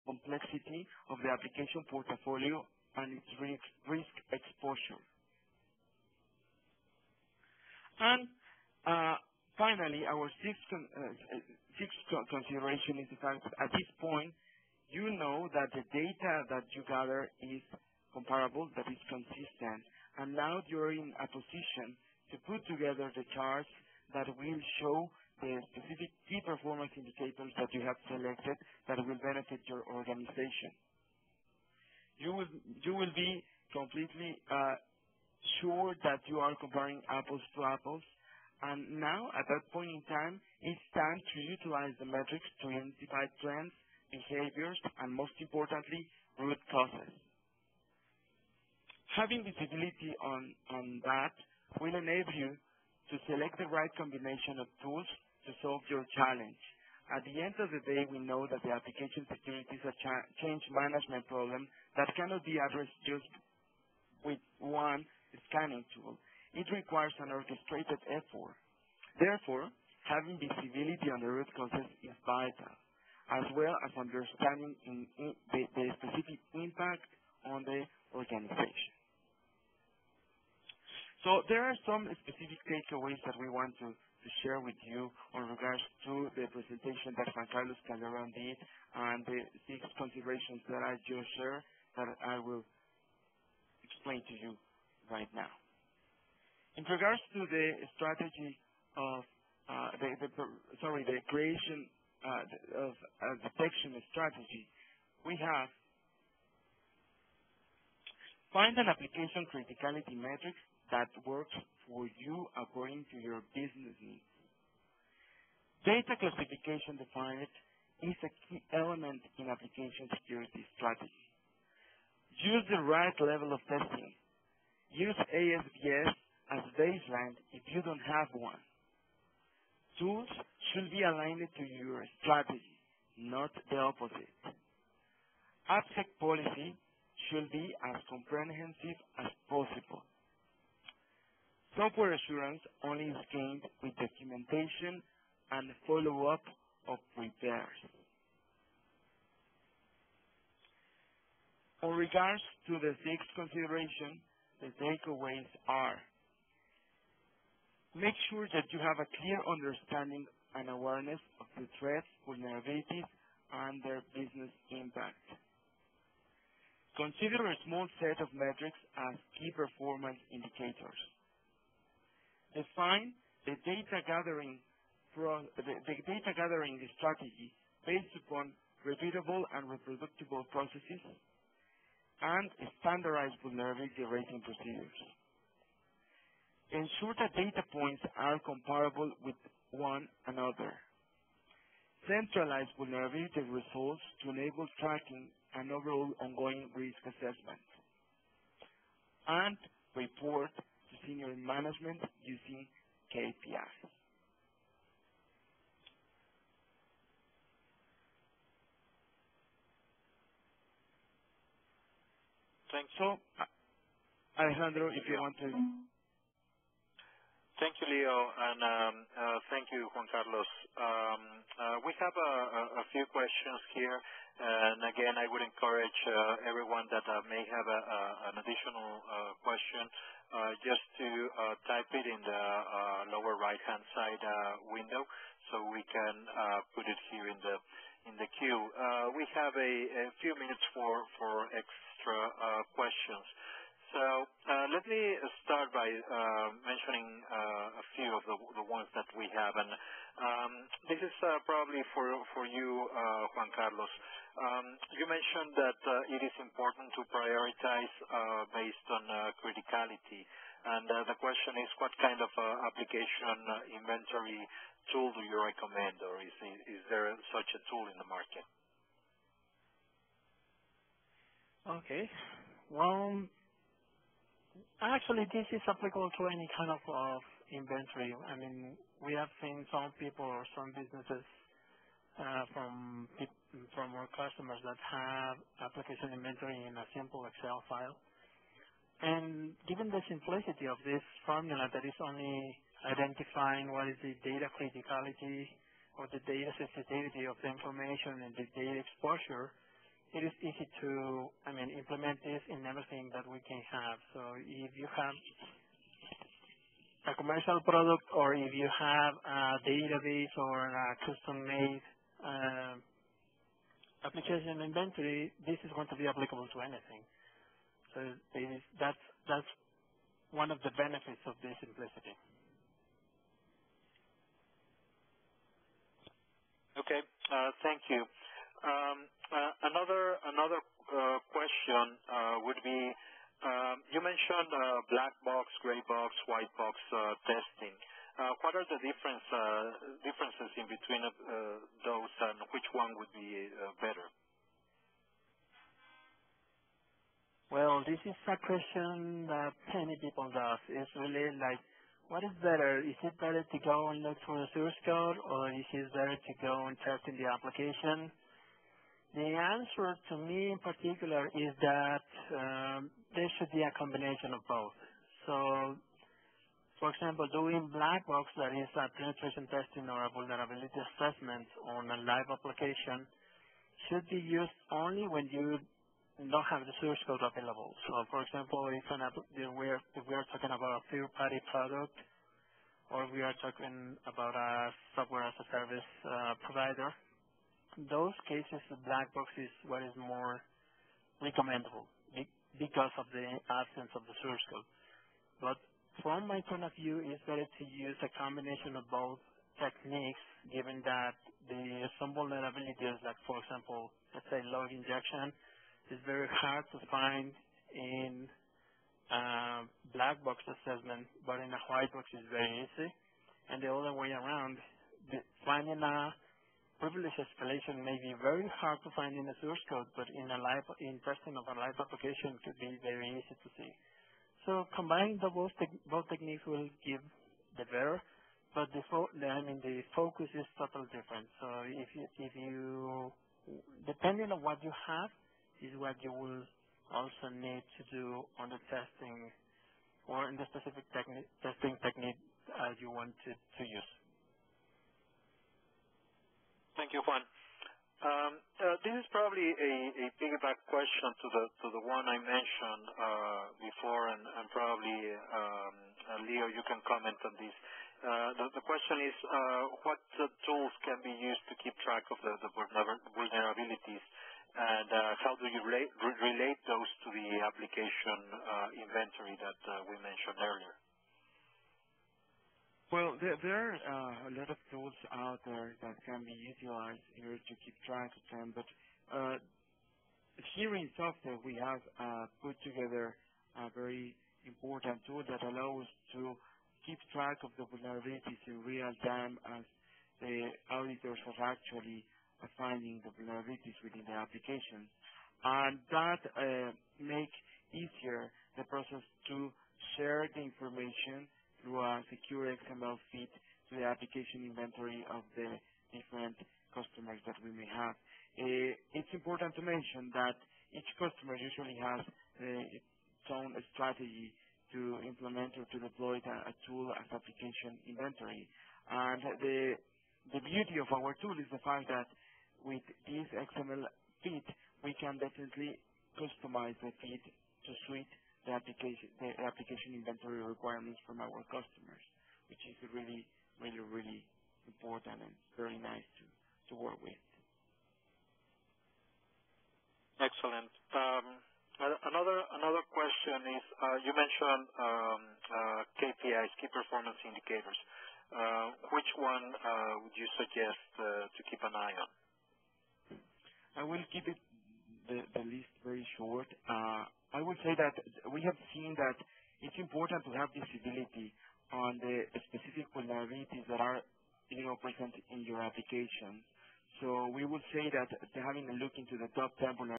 complexity of the application portfolio and its risk exposure. And finally, our sixth consideration is the fact that at this point, you know that the data that you gather is comparable, that is consistent, and now you're in a position to put together the charts that will show the specific key performance indicators that you have selected that will benefit your organization. You will be completely sure that you are comparing apples to apples, and now at that point in time, it's time to utilize the metrics to identify trends, behaviors, and most importantly, root causes. Having visibility on that will enable you to select the right combination of tools to solve your challenge. At the end of the day, we know that the application security is a change management problem that cannot be addressed just with one scanning tool. It requires an orchestrated effort. Therefore, having visibility on the root causes is vital, as well as understanding the specific impact on the organization. So there are some specific takeaways that we want to share with you on regards to the presentation that Juan Carlos Calderon did and the 6 considerations that I just shared that I will explain to you right now. In regards to the strategy of the creation of a detection strategy, we have find an application criticality metric that works for you according to your business needs. Data classification defined is a key element in application security strategy. Use the right level of testing. Use ASVS as baseline if you don't have one. Tools should be aligned to your strategy, not the opposite. AppSec policy should be as comprehensive as possible. Software assurance only is gained with documentation and follow-up of repairs. In regards to the 6th consideration, the takeaways are: make sure that you have a clear understanding and awareness of the threats, vulnerabilities, and their business impact. Consider a small set of metrics as key performance indicators. Define the data gathering strategy based upon repeatable and reproducible processes and standardized vulnerability rating procedures. Ensure that data points are comparable with one another. Centralize vulnerability results to enable tracking and overall ongoing risk assessment. And report to senior management using KPIs. Thanks. So, Alejandro, if you want to. Thank you, Leo, and thank you, Juan Carlos. We have a few questions here, and again, I would encourage everyone that may have an additional question just to type it in the lower right-hand side window, so we can put it here in the queue. We have a few minutes for extra questions. So let me start by mentioning a few of the ones that we have, and this is probably for you, Juan Carlos. You mentioned that it is important to prioritize based on criticality, and the question is, what kind of application inventory tool do you recommend, or is there such a tool in the market? Okay. Well, actually, this is applicable to any kind of inventory. I mean, we have seen some people or some businesses from our customers that have application inventory in a simple Excel file. And given the simplicity of this formula that is only identifying what is the data criticality or the data sensitivity of the information and the data exposure, it is easy to, implement this in everything that we can have. So if you have a commercial product or if you have a database or a custom-made application inventory, this is going to be applicable to anything. So that's one of the benefits of this simplicity. Okay, thank you. Another question would be, you mentioned black box, gray box, white box testing. What are the differences in between those, and which one would be better? Well, this is a question that many people does. It's really like, what is better? Is it better to go and look for the source code, or is it better to go and test in the application? The answer to me in particular is that there should be a combination of both. So, for example, doing black box, that is a penetration testing or a vulnerability assessment on a live application, should be used only when you don't have the source code available. So, for example, if we are talking about a third-party product, or we are talking about a software as a service provider, in those cases, the black box is what is more recommendable because of the absence of the source code. But from my point of view, it's better to use a combination of both techniques, given that some vulnerabilities, like, for example, let's say log injection, is very hard to find in black box assessment, but in a white box is very easy. And the other way around, finding a privilege escalation may be very hard to find in the source code, but in testing of a live application could be very easy to see. So combining both techniques will give the better, but the focus is totally different. So if you depending on what you have, is what you will also need to do on the testing or in the specific testing technique you want to use. Thank you, Juan. This is probably a piggyback question to the one I mentioned before, and probably Leo, you can comment on this. The question is, what tools can be used to keep track of the vulnerabilities, and how do you relate those to the application inventory that we mentioned earlier? Well, there are a lot of tools out there that can be utilized here to keep track of them, but here in Softtek we have put together a very important tool that allows to keep track of the vulnerabilities in real time as the auditors are actually finding the vulnerabilities within the application. And that makes easier the process to share the information through a secure XML feed to the application inventory of the different customers that we may have. It's important to mention that each customer usually has its own strategy to implement or to deploy a tool as application inventory. And the beauty of our tool is the fact that with this XML feed, we can definitely customize the feed to suit the application inventory requirements from our customers, which is really, really, really important and very nice to work with. Excellent. Another question is, you mentioned KPIs, key performance indicators. Which one would you suggest to keep an eye on? I will keep it the list very short. I would say that we have seen that it's important to have visibility on the specific vulnerabilities that are present in your application. So we would say that having a look into the top 10 vulnerabilities